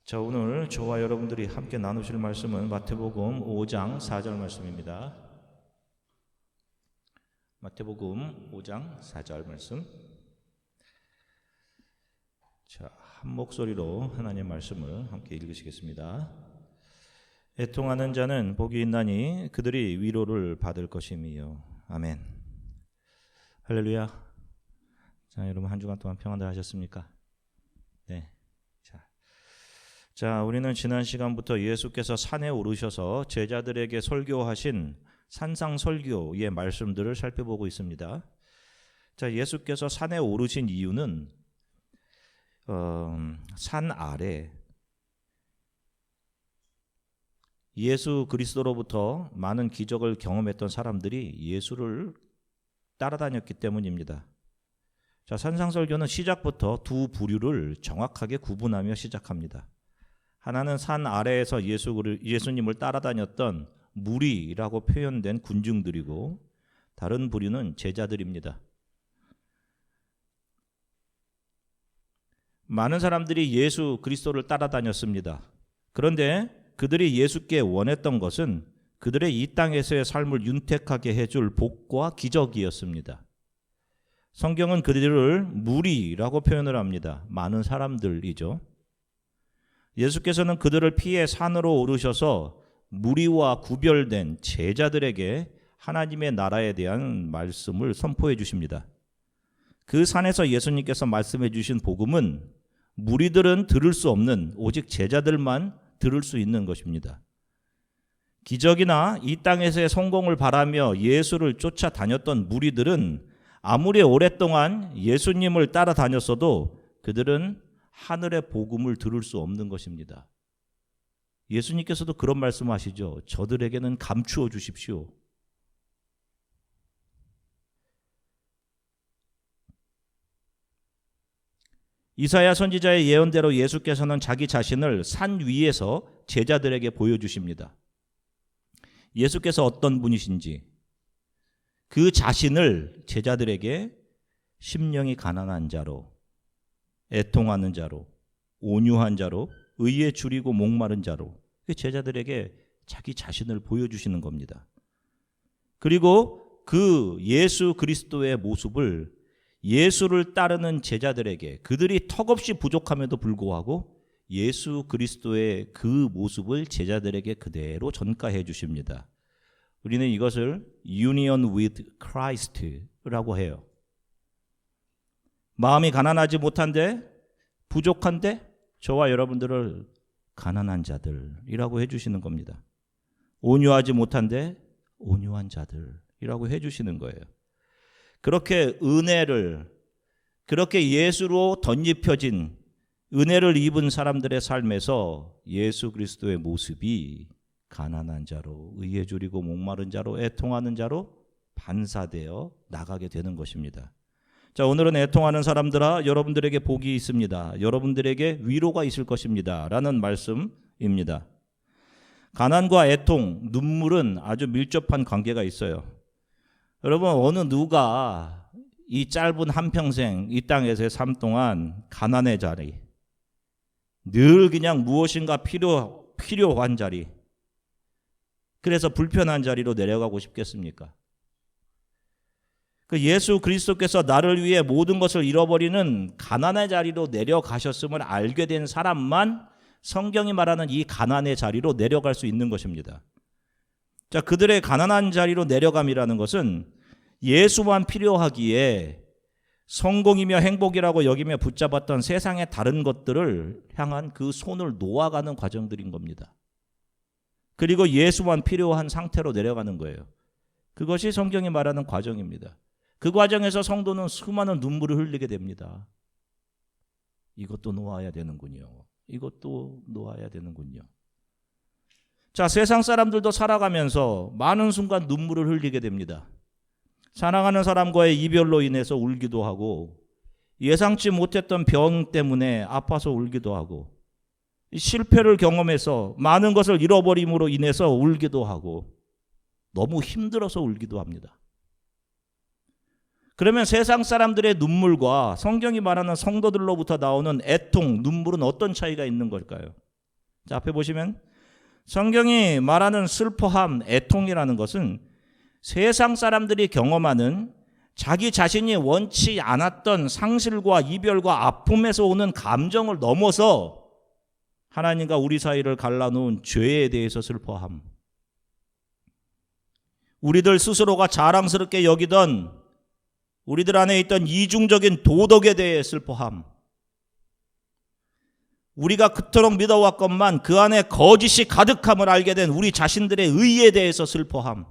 자, 오늘 저와 여러분들이 함께 나누실 말씀은 마태복음 5장 4절 말씀입니다. 마태복음 5장 4절 말씀. 자, 한 목소리로 하나님의 말씀을 함께 읽으시겠습니다. 애통하는 자는 복이 있나니 그들이 위로를 받을 것임이요. 아멘. 할렐루야. 자, 여러분 한 주간 동안 평안들 하셨습니까? 네. 자, 우리는 지난 시간부터 예수께서 산에 오르셔서 제자들에게 설교하신 산상설교의 말씀들을 살펴보고 있습니다. 자, 예수께서 산에 오르신 이유는 산 아래 예수 그리스도로부터 많은 기적을 경험했던 사람들이 예수를 따라다녔기 때문입니다. 자, 산상설교는 시작부터 두 부류를 정확하게 구분하며 시작합니다. 하나는 산 아래에서 예수님을 따라다녔던 무리라고 표현된 군중들이고, 다른 부류는 제자들입니다. 많은 사람들이 예수 그리스도를 따라다녔습니다. 그런데 그들이 예수께 원했던 것은 그들의 이 땅에서의 삶을 윤택하게 해줄 복과 기적이었습니다. 성경은 그들을 무리라고 표현을 합니다. 많은 사람들이죠. 예수께서는 그들을 피해 산으로 오르셔서 무리와 구별된 제자들에게 하나님의 나라에 대한 말씀을 선포해 주십니다. 그 산에서 예수님께서 말씀해 주신 복음은 무리들은 들을 수 없는, 오직 제자들만 들을 수 있는 것입니다. 기적이나 이 땅에서의 성공을 바라며 예수를 쫓아다녔던 무리들은 아무리 오랫동안 예수님을 따라다녔어도 그들은 하늘의 복음을 들을 수 없는 것입니다. 예수님께서도 그런 말씀하시죠. 저들에게는 감추어 주십시오. 이사야 선지자의 예언대로 예수께서는 자기 자신을 산 위에서 제자들에게 보여주십니다. 예수께서 어떤 분이신지, 그 자신을 제자들에게 심령이 가난한 자로, 애통하는 자로, 온유한 자로, 의에 줄이고 목마른 자로, 제자들에게 자기 자신을 보여주시는 겁니다. 그리고 그 예수 그리스도의 모습을 예수를 따르는 제자들에게, 그들이 턱없이 부족함에도 불구하고 예수 그리스도의 그 모습을 제자들에게 그대로 전가해 주십니다. 우리는 이것을 Union with Christ라고 해요. 마음이 가난하지 못한데, 부족한데 저와 여러분들을 가난한 자들이라고 해주시는 겁니다. 온유하지 못한데 온유한 자들이라고 해주시는 거예요. 그렇게 은혜를, 그렇게 예수로 덧입혀진 은혜를 입은 사람들의 삶에서 예수 그리스도의 모습이 가난한 자로, 의에 줄이고 목마른 자로, 애통하는 자로 반사되어 나가게 되는 것입니다. 자, 오늘은 애통하는 사람들아, 여러분들에게 복이 있습니다. 여러분들에게 위로가 있을 것입니다. 라는 말씀입니다. 가난과 애통, 눈물은 아주 밀접한 관계가 있어요. 여러분, 어느 누가 이 짧은 한평생 이 땅에서의 삶 동안 가난의 자리, 늘 그냥 무엇인가 필요한 자리, 그래서 불편한 자리로 내려가고 싶겠습니까? 그 예수 그리스도께서 나를 위해 모든 것을 잃어버리는 가난의 자리로 내려가셨음을 알게 된 사람만 성경이 말하는 이 가난의 자리로 내려갈 수 있는 것입니다. 자, 그들의 가난한 자리로 내려감이라는 것은 예수만 필요하기에 성공이며 행복이라고 여기며 붙잡았던 세상의 다른 것들을 향한 그 손을 놓아가는 과정들인 겁니다. 그리고 예수만 필요한 상태로 내려가는 거예요. 그것이 성경이 말하는 과정입니다. 그 과정에서 성도는 수많은 눈물을 흘리게 됩니다. 이것도 놓아야 되는군요. 이것도 놓아야 되는군요. 자, 세상 사람들도 살아가면서 많은 순간 눈물을 흘리게 됩니다. 사랑하는 사람과의 이별로 인해서 울기도 하고, 예상치 못했던 병 때문에 아파서 울기도 하고, 실패를 경험해서 많은 것을 잃어버림으로 인해서 울기도 하고, 너무 힘들어서 울기도 합니다. 그러면 세상 사람들의 눈물과 성경이 말하는 성도들로부터 나오는 애통, 눈물은 어떤 차이가 있는 걸까요? 자, 앞에 보시면 성경이 말하는 슬퍼함, 애통이라는 것은 세상 사람들이 경험하는 자기 자신이 원치 않았던 상실과 이별과 아픔에서 오는 감정을 넘어서 하나님과 우리 사이를 갈라놓은 죄에 대해서 슬퍼함. 우리들 스스로가 자랑스럽게 여기던 우리들 안에 있던 이중적인 도덕에 대해 슬퍼함. 우리가 그토록 믿어왔건만 그 안에 거짓이 가득함을 알게 된 우리 자신들의 의에 대해서 슬퍼함.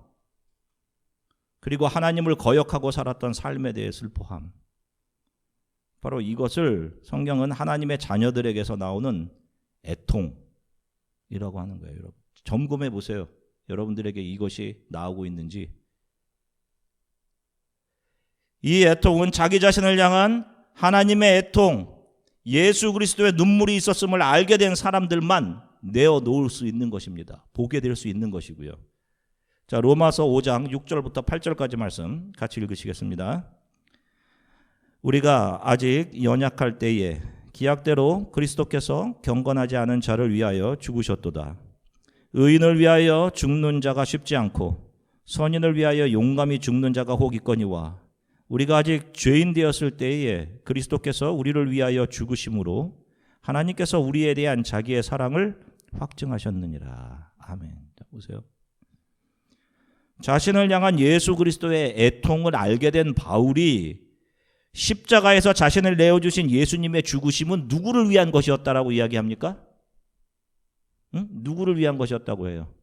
그리고 하나님을 거역하고 살았던 삶에 대해 슬퍼함. 바로 이것을 성경은 하나님의 자녀들에게서 나오는 애통이라고 하는 거예요. 여러분, 점검해 보세요. 여러분들에게 이것이 나오고 있는지. 이 애통은 자기 자신을 향한 하나님의 애통, 예수 그리스도의 눈물이 있었음을 알게 된 사람들만 내어놓을 수 있는 것입니다. 보게 될 수 있는 것이고요. 자, 로마서 5장 6절부터 8절까지 말씀 같이 읽으시겠습니다. 우리가 아직 연약할 때에 기약대로 그리스도께서 경건하지 않은 자를 위하여 죽으셨도다. 의인을 위하여 죽는 자가 쉽지 않고 선인을 위하여 용감히 죽는 자가 혹 있거니와 우리가 아직 죄인 되었을 때에 그리스도께서 우리를 위하여 죽으심으로 하나님께서 우리에 대한 자기의 사랑을 확증하셨느니라. 아멘. 자, 보세요. 자신을 향한 예수 그리스도의 애통을 알게 된 바울이 십자가에서 자신을 내어주신 예수님의 죽으심은 누구를 위한 것이었다라고 이야기합니까? 누구를 위한 것이었다고 해요?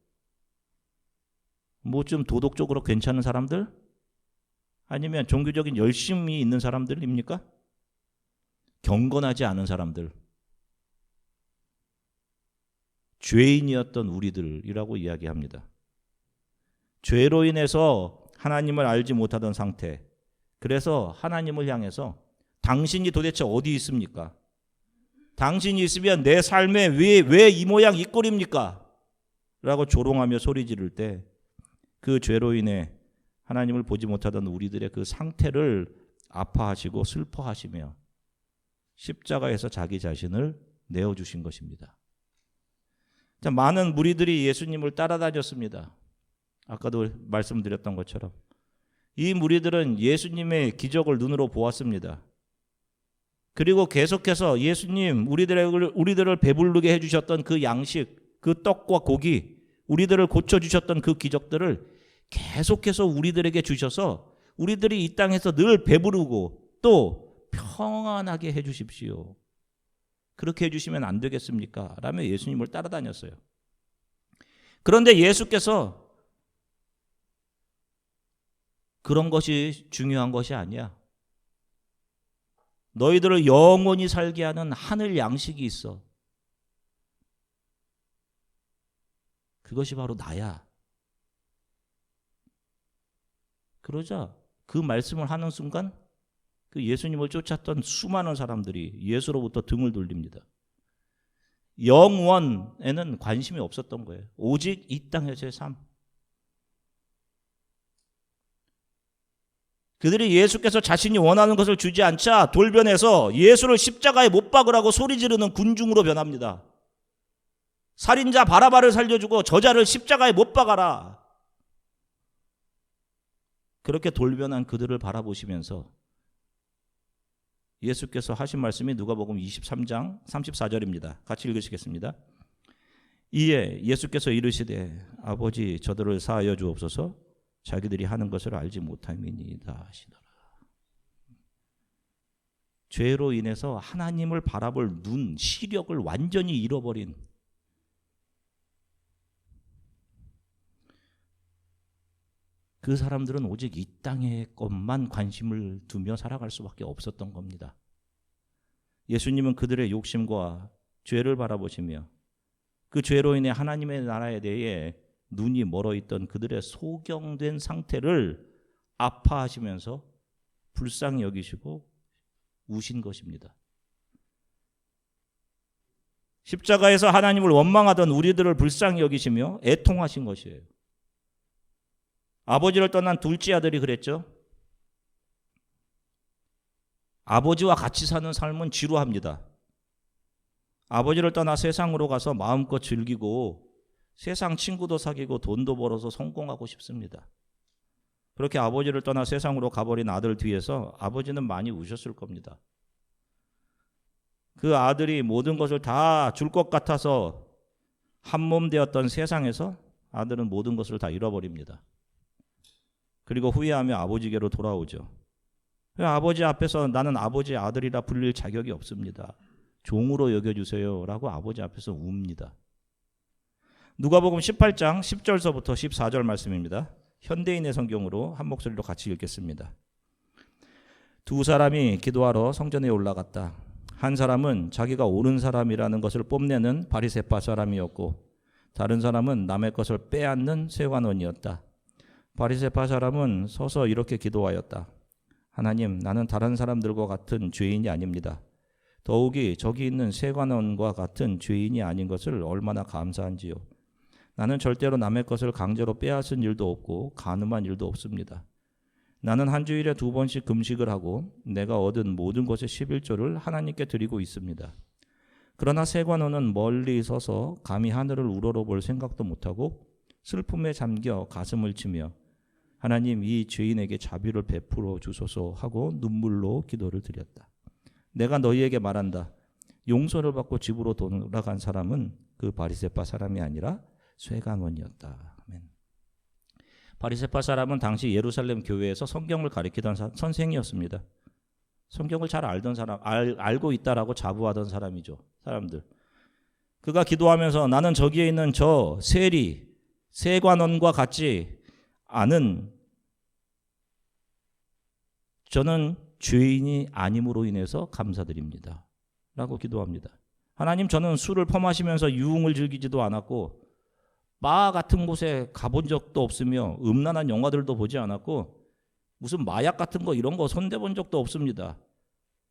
뭐 좀 도덕적으로 괜찮은 사람들? 아니면 종교적인 열심이 있는 사람들입니까? 경건하지 않은 사람들. 죄인이었던 우리들이라고 이야기합니다. 죄로 인해서 하나님을 알지 못하던 상태. 그래서 하나님을 향해서 당신이 도대체 어디 있습니까? 당신이 있으면 내 삶에 왜 이 모양 이 꼴입니까? 라고 조롱하며 소리 지를 때 그 죄로 인해 하나님을 보지 못하던 우리들의 그 상태를 아파하시고 슬퍼하시며 십자가에서 자기 자신을 내어주신 것입니다. 자, 많은 무리들이 예수님을 따라다녔습니다. 아까도 말씀드렸던 것처럼 이 무리들은 예수님의 기적을 눈으로 보았습니다. 그리고 계속해서 예수님 우리들을 배부르게 해주셨던 그 양식, 그 떡과 고기, 우리들을 고쳐주셨던 그 기적들을 계속해서 우리들에게 주셔서 우리들이 이 땅에서 늘 배부르고 또 평안하게 해주십시오. 그렇게 해주시면 안 되겠습니까? 라며 예수님을 따라다녔어요. 그런데 예수께서 그런 것이 중요한 것이 아니야. 너희들을 영원히 살게 하는 하늘 양식이 있어. 그것이 바로 나야. 그러자 그 말씀을 하는 순간 그 예수님을 쫓았던 수많은 사람들이 예수로부터 등을 돌립니다. 영원에는 관심이 없었던 거예요. 오직 이 땅에서의 삶. 그들이 예수께서 자신이 원하는 것을 주지 않자 돌변해서 예수를 십자가에 못 박으라고 소리 지르는 군중으로 변합니다. 살인자 바라바를 살려주고 저자를 십자가에 못 박아라. 그렇게 돌변한 그들을 바라보시면서 예수께서 하신 말씀이 누가복음 23장 34절입니다. 같이 읽으시겠습니다. 이에 예수께서 이르시되 아버지 저들을 사하여 주옵소서 자기들이 하는 것을 알지 못함이니이다 하시더라. 죄로 인해서 하나님을 바라볼 눈, 시력을 완전히 잃어버린 그 사람들은 오직 이 땅의 것만 관심을 두며 살아갈 수밖에 없었던 겁니다. 예수님은 그들의 욕심과 죄를 바라보시며 그 죄로 인해 하나님의 나라에 대해 눈이 멀어있던 그들의 소경된 상태를 아파하시면서 불쌍히 여기시고 우신 것입니다. 십자가에서 하나님을 원망하던 우리들을 불쌍히 여기시며 애통하신 것이에요. 아버지를 떠난 둘째 아들이 그랬죠. 아버지와 같이 사는 삶은 지루합니다. 아버지를 떠나 세상으로 가서 마음껏 즐기고 세상 친구도 사귀고 돈도 벌어서 성공하고 싶습니다. 그렇게 아버지를 떠나 세상으로 가버린 아들 뒤에서 아버지는 많이 우셨을 겁니다. 그 아들이 모든 것을 다 줄 것 같아서 한몸 되었던 세상에서 아들은 모든 것을 다 잃어버립니다. 그리고 후회하며 아버지께로 돌아오죠. 아버지 앞에서 나는 아버지의 아들이라 불릴 자격이 없습니다. 종으로 여겨주세요 라고 아버지 앞에서 웁니다. 누가복음 18장 10절서부터 14절 말씀입니다. 현대인의 성경으로 한 목소리로 같이 읽겠습니다. 두 사람이 기도하러 성전에 올라갔다. 한 사람은 자기가 옳은 사람이라는 것을 뽐내는 바리새파 사람이었고 다른 사람은 남의 것을 빼앗는 세관원이었다. 바리새파 사람은 서서 이렇게 기도하였다. 하나님, 나는 다른 사람들과 같은 죄인이 아닙니다. 더욱이 저기 있는 세관원과 같은 죄인이 아닌 것을 얼마나 감사한지요. 나는 절대로 남의 것을 강제로 빼앗은 일도 없고 간음한 일도 없습니다. 나는 한 주일에 2번씩 금식을 하고 내가 얻은 모든 것의 11조를 하나님께 드리고 있습니다. 그러나 세관원은 멀리 서서 감히 하늘을 우러러볼 생각도 못하고 슬픔에 잠겨 가슴을 치며 하나님, 이 죄인에게 자비를 베풀어 주소서 하고 눈물로 기도를 드렸다. 내가 너희에게 말한다. 용서를 받고 집으로 돌아간 사람은 그 바리새파 사람이 아니라 쇠관원이었다. 아멘. 바리새파 사람은 당시 예루살렘 교회에서 성경을 가르치던 선생이었습니다. 성경을 잘 알던 사람, 알고 있다라고 자부하던 사람이죠. 사람들. 그가 기도하면서 나는 저기에 있는 저 세관원과 같지 않은 저는 죄인이 아님으로 인해서 감사드립니다. 라고 기도합니다. 하나님, 저는 술을 퍼마시면서 유흥을 즐기지도 않았고 바 같은 곳에 가본 적도 없으며 음란한 영화들도 보지 않았고 무슨 마약 같은 거 이런 거 손대본 적도 없습니다.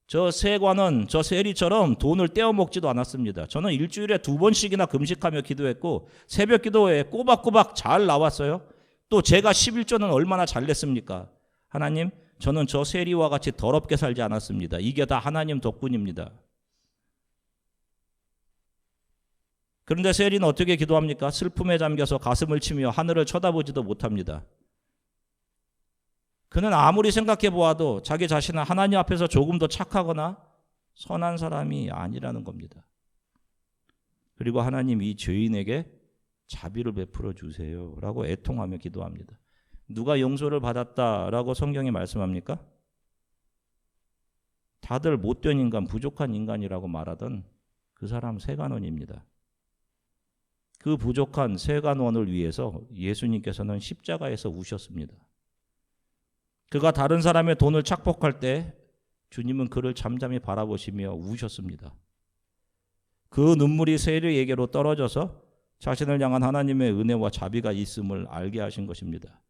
저 세관원, 저 세리처럼 돈을 떼어먹지도 않았습니다. 저는 일주일에 2번씩이나 금식하며 기도했고 새벽 기도에 꼬박꼬박 잘 나왔어요. 또 제가 11조는 얼마나 잘 냈습니까? 하나님, 저는 저 세리와 같이 더럽게 살지 않았습니다. 이게 다 하나님 덕분입니다. 그런데 세리는 어떻게 기도합니까? 슬픔에 잠겨서 가슴을 치며 하늘을 쳐다보지도 못합니다. 그는 아무리 생각해 보아도 자기 자신은 하나님 앞에서 조금 더 착하거나 선한 사람이 아니라는 겁니다. 그리고 하나님, 이 죄인에게 자비를 베풀어 주세요 라고 애통하며 기도합니다. 누가 용서를 받았다라고 성경이 말씀합니까? 다들 못된 인간, 부족한 인간이라고 말하던 그 사람 세관원입니다. 그 부족한 세관원을 위해서 예수님께서는 십자가에서 우셨습니다. 그가 다른 사람의 돈을 착복할 때 주님은 그를 잠잠히 바라보시며 우셨습니다. 그 눈물이 세리에게로 떨어져서 자신을 향한 하나님의 은혜와 자비가 있음을 알게 하신 것입니다.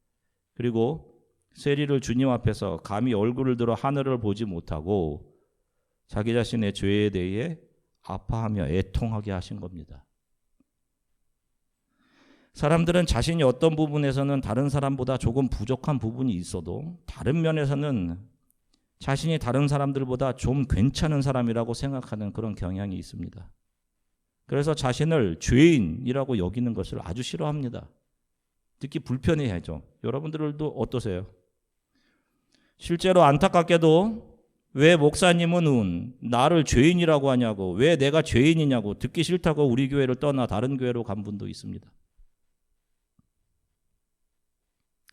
그리고 세리를 주님 앞에서 감히 얼굴을 들어 하늘을 보지 못하고 자기 자신의 죄에 대해 아파하며 애통하게 하신 겁니다. 사람들은 자신이 어떤 부분에서는 다른 사람보다 조금 부족한 부분이 있어도 다른 면에서는 자신이 다른 사람들보다 좀 괜찮은 사람이라고 생각하는 그런 경향이 있습니다. 그래서 자신을 죄인이라고 여기는 것을 아주 싫어합니다. 듣기 불편해하죠. 여러분들도 어떠세요? 실제로 안타깝게도 왜 목사님은 나를 죄인이라고 하냐고, 왜 내가 죄인이냐고 듣기 싫다고 우리 교회를 떠나 다른 교회로 간 분도 있습니다.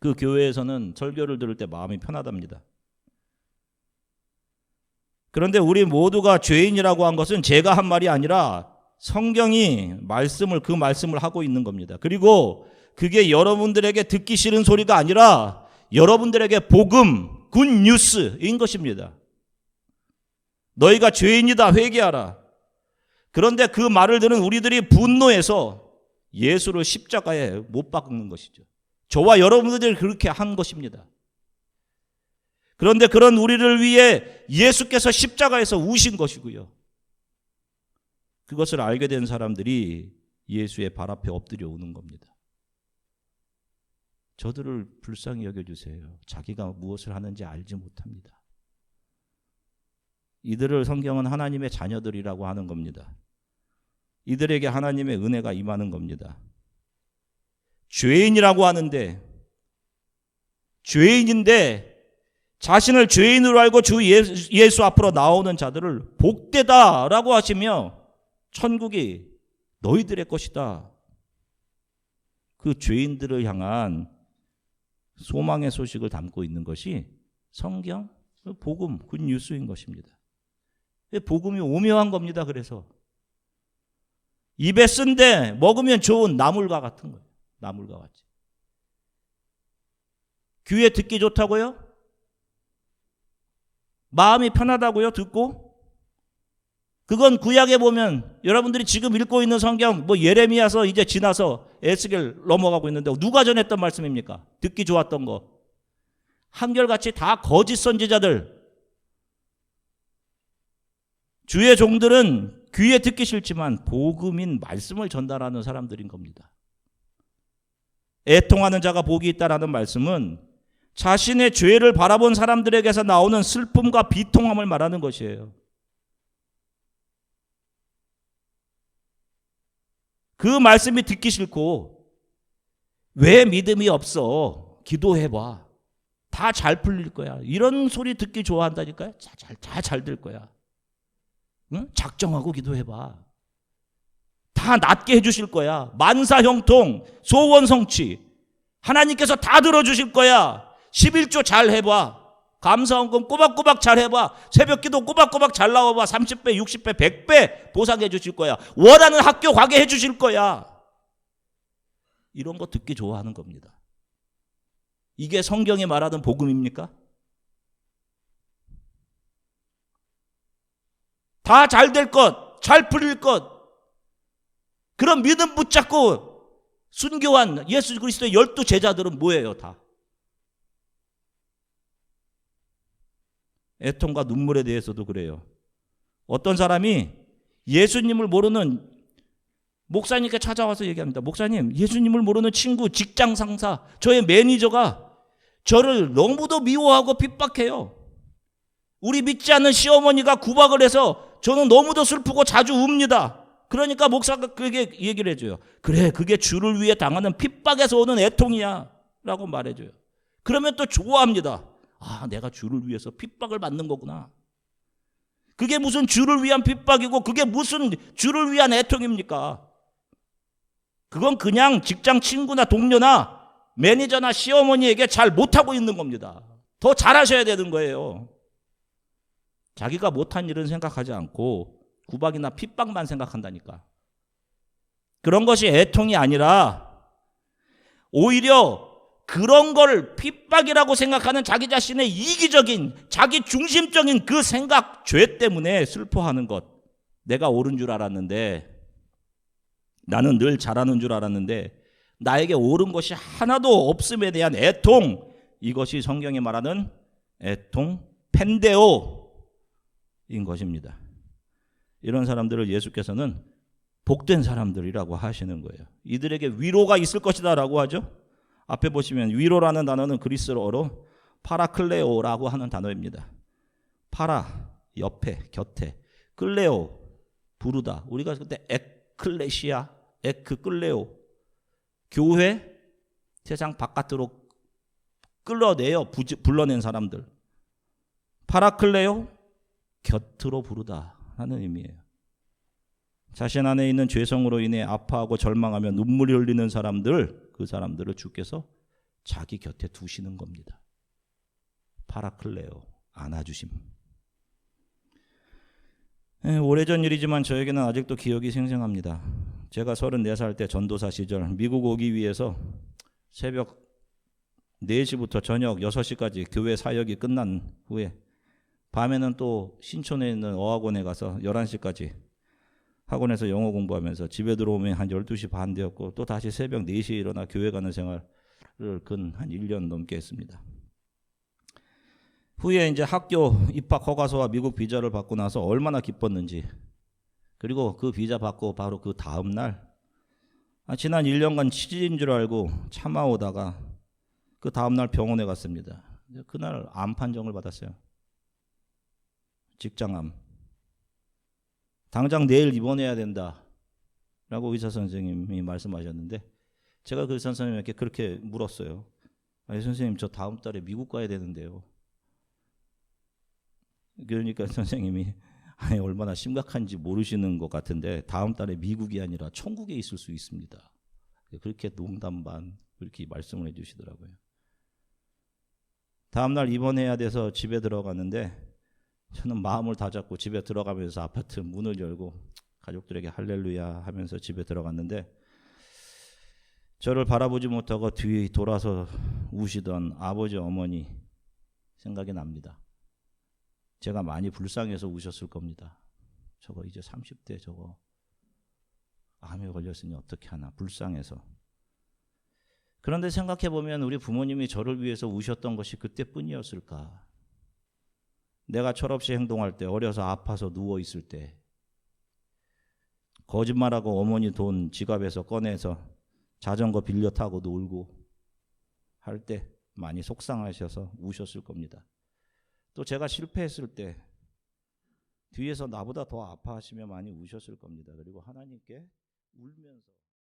그 교회에서는 설교를 들을 때 마음이 편하답니다. 그런데 우리 모두가 죄인이라고 한 것은 제가 한 말이 아니라 성경이 그 말씀을 하고 있는 겁니다. 그리고 그게 여러분들에게 듣기 싫은 소리가 아니라 여러분들에게 복음, 굿뉴스인 것입니다. 너희가 죄인이다, 회개하라. 그런데 그 말을 들은 우리들이 분노해서 예수를 십자가에 못 박는 것이죠. 저와 여러분들이 그렇게 한 것입니다. 그런데 그런 우리를 위해 예수께서 십자가에서 우신 것이고요. 그것을 알게 된 사람들이 예수의 발 앞에 엎드려 오는 겁니다. 저들을 불쌍히 여겨주세요. 자기가 무엇을 하는지 알지 못합니다. 이들을 성경은 하나님의 자녀들이라고 하는 겁니다. 이들에게 하나님의 은혜가 임하는 겁니다. 죄인이라고 하는데, 죄인인데 자신을 죄인으로 알고 주 예수 앞으로 나오는 자들을 복되다라고 하시며 천국이 너희들의 것이다. 그 죄인들을 향한 소망의 소식을 담고 있는 것이 성경, 복음, 굿뉴스인 것입니다. 복음이 오묘한 겁니다. 그래서 입에 쓴데 먹으면 좋은 나물과 같은 거예요. 나물과 같이. 귀에 듣기 좋다고요? 마음이 편하다고요? 듣고? 그건 구약에 보면 여러분들이 지금 읽고 있는 성경 예레미야서 이제 지나서 에스겔 넘어가고 있는데 누가 전했던 말씀입니까? 듣기 좋았던 거. 한결같이 다 거짓 선지자들. 주의 종들은 귀에 듣기 싫지만 복음인 말씀을 전달하는 사람들인 겁니다. 애통하는 자가 복이 있다라는 말씀은 자신의 죄를 바라본 사람들에게서 나오는 슬픔과 비통함을 말하는 것이에요. 그 말씀이 듣기 싫고 왜 믿음이 없어? 기도해봐. 다 잘 풀릴 거야. 이런 소리 듣기 좋아한다니까요. 다 잘 될 거야. 응? 작정하고 기도해봐. 다 낫게 해주실 거야. 만사형통, 소원성취. 하나님께서 다 들어주실 거야. 11조 잘 해봐. 감사헌금 꼬박꼬박 잘 해봐. 새벽기도 꼬박꼬박 잘 나와봐. 30배, 60배, 100배 보상해 주실 거야. 원하는 학교 가게 해 주실 거야. 이런 거 듣기 좋아하는 겁니다. 이게 성경이 말하는 복음입니까? 다 잘 될 것, 잘 풀릴 것, 그런 믿음 붙잡고 순교한 예수 그리스도의 12 제자들은 뭐예요? 다 애통과 눈물에 대해서도 그래요. 어떤 사람이 예수님을 모르는 목사님께 찾아와서 얘기합니다. 목사님, 예수님을 모르는 친구, 직장 상사, 저의 매니저가 저를 너무도 미워하고 핍박해요. 우리 믿지 않는 시어머니가 구박을 해서 저는 너무도 슬프고 자주 웁니다. 그러니까 목사가 그게 얘기를 해줘요. 그래, 그게 주를 위해 당하는 핍박에서 오는 애통이야 라고 말해줘요. 그러면 또 좋아합니다. 아, 내가 주를 위해서 핍박을 받는 거구나. 그게 무슨 주를 위한 핍박이고 그게 무슨 주를 위한 애통입니까? 그건 그냥 직장 친구나 동료나 매니저나 시어머니에게 잘 못하고 있는 겁니다. 더 잘하셔야 되는 거예요. 자기가 못한 일은 생각하지 않고 구박이나 핍박만 생각한다니까. 그런 것이 애통이 아니라 오히려 그런 걸 핍박이라고 생각하는 자기 자신의 이기적인 자기 중심적인 그 생각, 죄 때문에 슬퍼하는 것. 내가 옳은 줄 알았는데, 나는 늘 잘하는 줄 알았는데 나에게 옳은 것이 하나도 없음에 대한 애통, 이것이 성경이 말하는 애통, 펜데오인 것입니다. 이런 사람들을 예수께서는 복된 사람들이라고 하시는 거예요. 이들에게 위로가 있을 것이다 라고 하죠. 앞에 보시면 위로라는 단어는 그리스어로 파라클레오라고 하는 단어입니다. 파라, 옆에, 곁에, 클레오, 부르다. 우리가 그때 에클레시아, 에크클레오, 교회, 세상 바깥으로 끌어내어 불러낸 사람들. 파라클레오, 곁으로 부르다 하는 의미예요. 자신 안에 있는 죄성으로 인해 아파하고 절망하며 눈물이 흘리는 사람들, 그 사람들을 주께서 자기 곁에 두시는 겁니다. 파라클레오, 안아주심. 오래전 일이지만 저에게는 아직도 기억이 생생합니다. 제가 34살 때 전도사 시절 미국 오기 위해서 새벽 4시부터 저녁 6시까지 교회 사역이 끝난 후에 밤에는 또 신촌에 있는 어학원에 가서 11시까지 학원에서 영어 공부하면서 집에 들어오면 한 12시 반 되었고 또 다시 새벽 4시에 일어나 교회 가는 생활을 근 한 1년 넘게 했습니다. 후에 이제 학교 입학 허가서와 미국 비자를 받고 나서 얼마나 기뻤는지, 그리고 그 비자 받고 바로 그 다음 날 지난 1년간 치질인 줄 알고 참아오다가 그 다음 날 병원에 갔습니다. 그날 암 판정을 받았어요. 직장암. 당장 내일 입원해야 된다. 라고 의사 선생님이 말씀하셨는데 제가 그 의사 선생님에게 그렇게 물었어요. 아니 선생님 저 다음 달에 미국 가야 되는데요. 그러니까 선생님이 아니 얼마나 심각한지 모르시는 것 같은데 다음 달에 미국이 아니라 천국에 있을 수 있습니다. 그렇게 농담 반 그렇게 말씀을 해주시더라고요. 다음 날 입원해야 돼서 집에 들어갔는데 저는 마음을 다잡고 집에 들어가면서 아파트 문을 열고 가족들에게 할렐루야 하면서 집에 들어갔는데 저를 바라보지 못하고 뒤에 돌아서 우시던 아버지 어머니 생각이 납니다. 제가 많이 불쌍해서 우셨을 겁니다. 저거 이제 30대 저거 암에 걸렸으니 어떻게 하나 불쌍해서. 그런데 생각해보면 우리 부모님이 저를 위해서 우셨던 것이 그때뿐이었을까. 내가 철없이 행동할 때, 어려서 아파서 누워있을 때, 거짓말하고 어머니 돈 지갑에서 꺼내서 자전거 빌려 타고 놀고 할 때 많이 속상하셔서 우셨을 겁니다. 또 제가 실패했을 때 뒤에서 나보다 더 아파하시며 많이 우셨을 겁니다. 그리고 하나님께 울면서